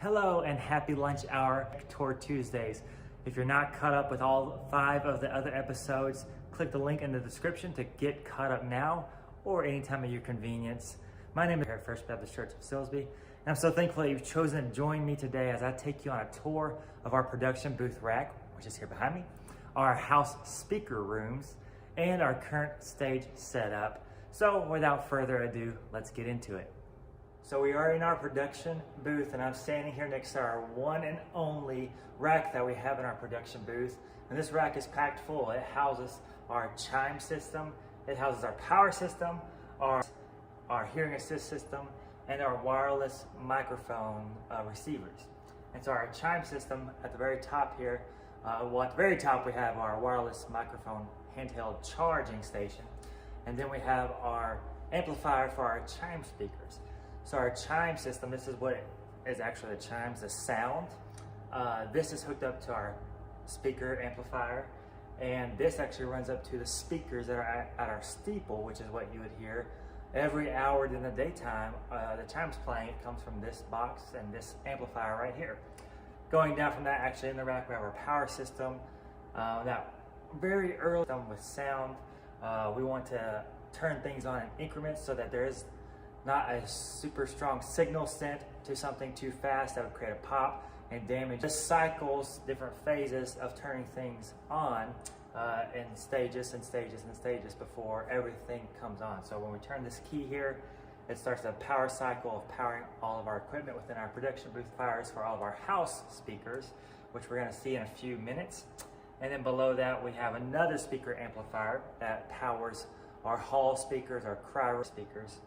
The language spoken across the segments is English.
Hello and happy lunch hour tour Tuesdays. If you're not caught up with all 5 of the other episodes, click the link in the description to get caught up now or anytime at your convenience. My name is here at First Baptist Church of Silsbee, and I'm so thankful that you've chosen to join me today as I take you on a tour of our production booth rack, which is here behind me, our house speaker rooms, and our current stage setup. So without further ado, let's get into it. So we are in our production booth, and I'm standing here next to our one and only rack that we have in our production booth. And this rack is packed full. It houses our chime system, it houses our power system, our hearing assist system, and our wireless microphone receivers. And so our chime system at the very top here, at the very top we have our wireless microphone handheld charging station. And then we have our amplifier for our chime speakers. So our chime system, this is what is actually the chimes, the sound. This is hooked up to our speaker amplifier, and this actually runs up to the speakers that are at our steeple, which is what you would hear every hour in the daytime. The chimes playing, it comes from this box and this amplifier right here. Going down from that, actually in the rack, we have our power system. Now, very early with sound, we want to turn things on in increments so that there is not a super strong signal sent to something too fast that would create a pop and damage. Just cycles, different phases of turning things on in stages and stages and stages before everything comes on. So when we turn this key here, it starts a power cycle of powering all of our equipment within our production booth fires for all of our house speakers, which we're going to see in a few minutes. And then below that, we have another speaker amplifier that powers our hall speakers, our cry speakers.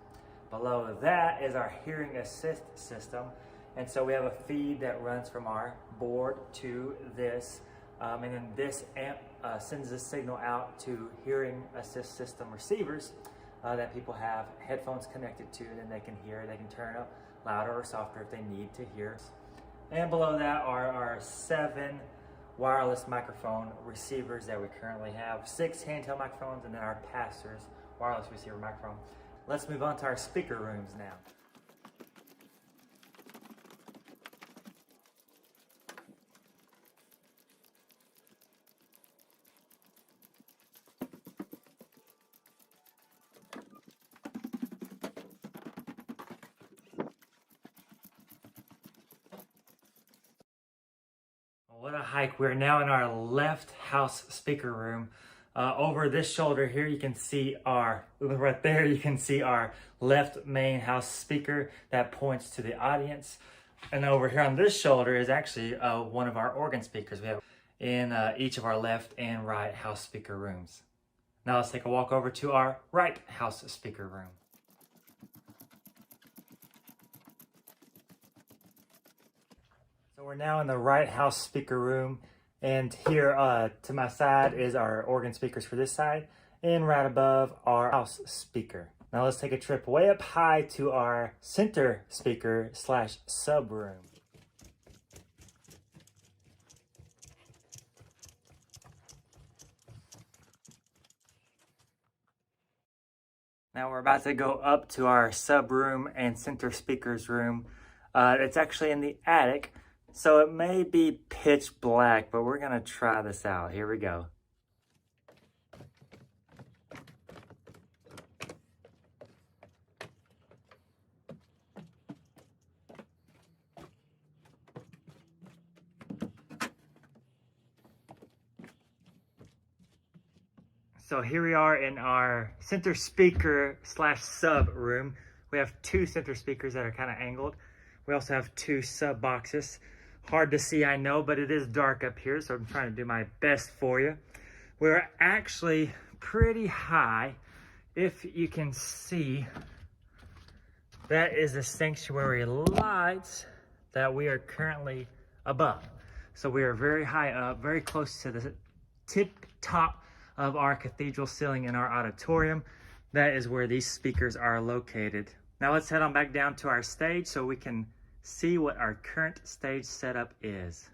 Below that is our hearing assist system. And so we have a feed that runs from our board to this. And then this sends the signal out to hearing assist system receivers that people have headphones connected to, and then they can hear, they can turn up louder or softer if they need to hear. And below that are our 7 wireless microphone receivers that we currently have, 6 handheld microphones, and then our pastor's wireless receiver microphone. Let's move on to our speaker rooms now. What a hike. We're now in our left house speaker room. Over this shoulder here, you can see right there, you can see our left main house speaker that points to the audience. And over here on this shoulder is actually one of our organ speakers we have in each of our left and right house speaker rooms. Now let's take a walk over to our right house speaker room. So we're now in the right house speaker room. And here to my side is our organ speakers for this side, and right above our house speaker. Now let's take a trip way up high to our center speaker slash sub room. Now we're about to go up to our sub room and center speakers room. It's actually in the attic. So it may be pitch black, but we're gonna try this out. Here we go. So here we are in our center speaker slash sub room. We have 2 center speakers that are kind of angled. We also have 2 sub boxes. Hard to see, I know, but it is dark up here, so I'm trying to do my best for you. We're actually pretty high. If you can see, that is the sanctuary lights that we are currently above. So we are very high up, very close to the tip top of our cathedral ceiling in our auditorium. That is where these speakers are located. Now let's head on back down to our stage so we can see what our current stage setup is.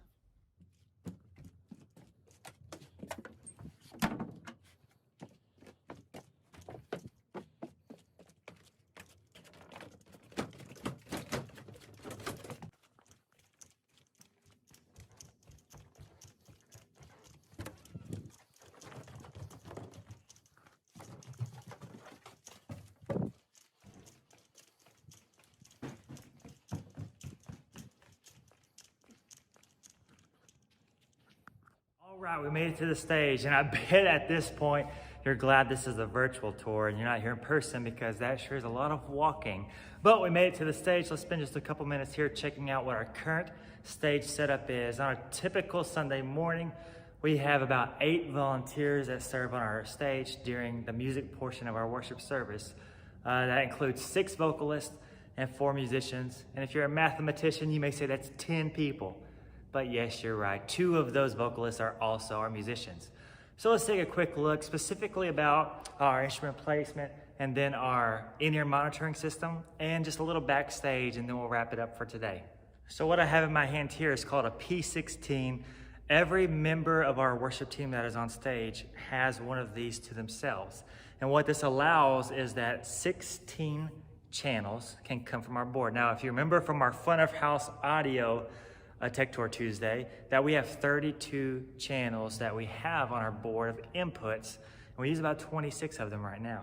Right, we made it to the stage, and I bet at this point you're glad this is a virtual tour and you're not here in person, because that sure is a lot of walking. But we made it to the stage. Let's spend just a couple minutes here checking out what our current stage setup is. On a typical Sunday morning, we have about 8 volunteers that serve on our stage during the music portion of our worship service. That includes 6 vocalists and 4 musicians. And if you're a mathematician, you may say that's 10 people. But yes, you're right. 2 of those vocalists are also our musicians. So let's take a quick look specifically about our instrument placement and then our in-ear monitoring system and just a little backstage, and then we'll wrap it up for today. So what I have in my hand here is called a P16. Every member of our worship team that is on stage has one of these to themselves. And what this allows is that 16 channels can come from our board. Now, if you remember from our front of house audio Tech Tour Tuesday, that we have 32 channels that we have on our board of inputs, and we use about 26 of them right now.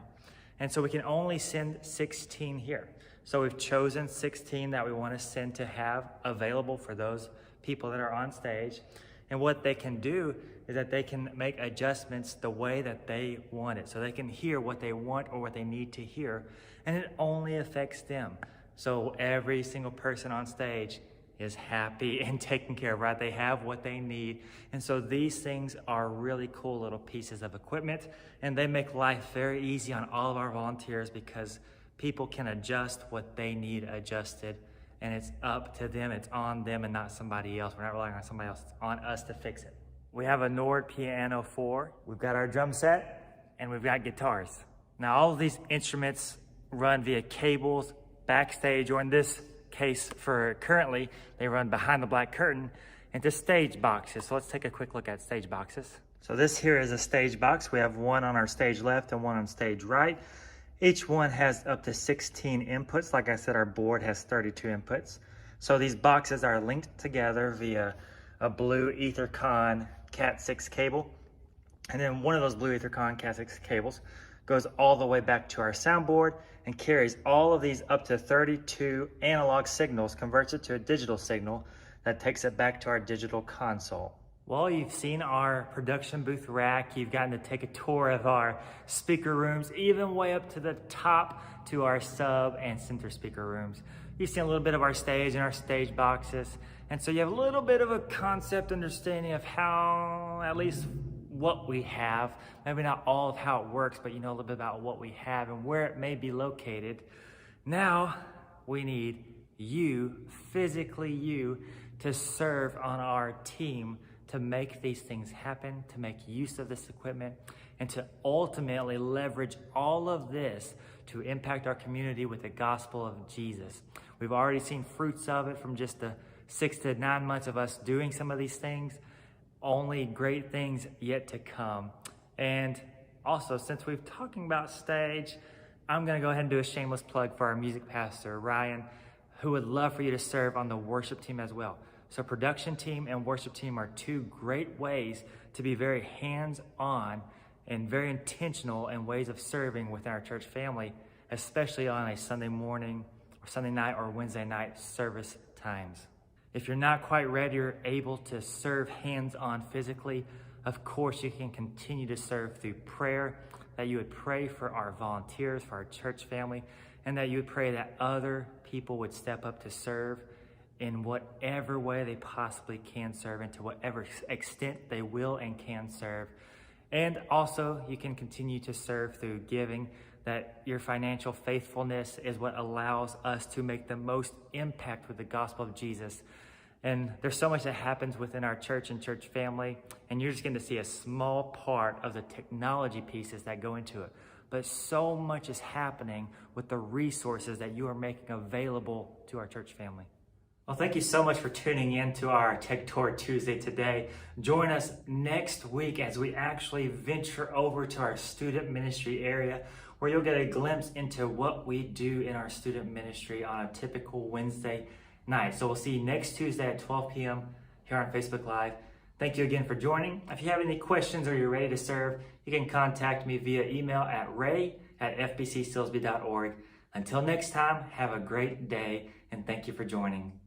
And so we can only send 16 here. So we've chosen 16 that we want to send to have available for those people that are on stage. And what they can do is that they can make adjustments the way that they want it. So they can hear what they want or what they need to hear, and it only affects them. So every single person on stage is happy and taken care of, right? They have what they need. And so these things are really cool little pieces of equipment, and they make life very easy on all of our volunteers because people can adjust what they need adjusted, and it's up to them, it's on them and not somebody else. We're not relying on somebody else, it's on us to fix it. We have a Nord Piano 4, we've got our drum set, and we've got guitars. Now all of these instruments run via cables backstage, or in this case for currently, they run behind the black curtain into stage boxes. So let's take a quick look at stage boxes. So this here is a stage box. We have one on our stage left and one on stage right. Each one has up to 16 inputs. Like I said, our board has 32 inputs. So these boxes are linked together via a blue Ethercon Cat6 cable. And then one of those blue Ethercon Cat6 cables goes all the way back to our soundboard and carries all of these up to 32 analog signals, converts it to a digital signal that takes it back to our digital console. Well, you've seen our production booth rack, you've gotten to take a tour of our speaker rooms, even way up to the top to our sub and center speaker rooms. You've seen a little bit of our stage and our stage boxes, and so you have a little bit of a concept understanding of how, at least what we have, maybe not all of how it works, but you know a little bit about what we have and where it may be located. Now we need you, physically you, to serve on our team to make these things happen, to make use of this equipment, and to ultimately leverage all of this to impact our community with the gospel of Jesus. We've already seen fruits of it from just the 6 to 9 months of us doing some of these things. Only great things yet to come. And also, since we've talking about stage, I'm gonna go ahead and do a shameless plug for our music pastor, Ryan, who would love for you to serve on the worship team as well. So production team and worship team are 2 great ways to be very hands-on and very intentional in ways of serving within our church family, especially on a Sunday morning or Sunday night or Wednesday night service times. If you're not quite ready or able to serve hands-on physically, of course you can continue to serve through prayer, that you would pray for our volunteers, for our church family, and that you would pray that other people would step up to serve in whatever way they possibly can serve and to whatever extent they will and can serve. And also you can continue to serve through giving, that your financial faithfulness is what allows us to make the most impact with the gospel of Jesus. And there's so much that happens within our church and church family, and you're just going to see a small part of the technology pieces that go into it. But so much is happening with the resources that you are making available to our church family. Well, thank you so much for tuning in to our Tech Tour Tuesday today. Join us next week as we actually venture over to our student ministry area, where you'll get a glimpse into what we do in our student ministry on a typical Wednesday night. So we'll see you next Tuesday at 12 p.m. here on Facebook Live. Thank you again for joining. If you have any questions or you're ready to serve, you can contact me via email at ray@fbcsilsby.org. Until next time, have a great day, and thank you for joining.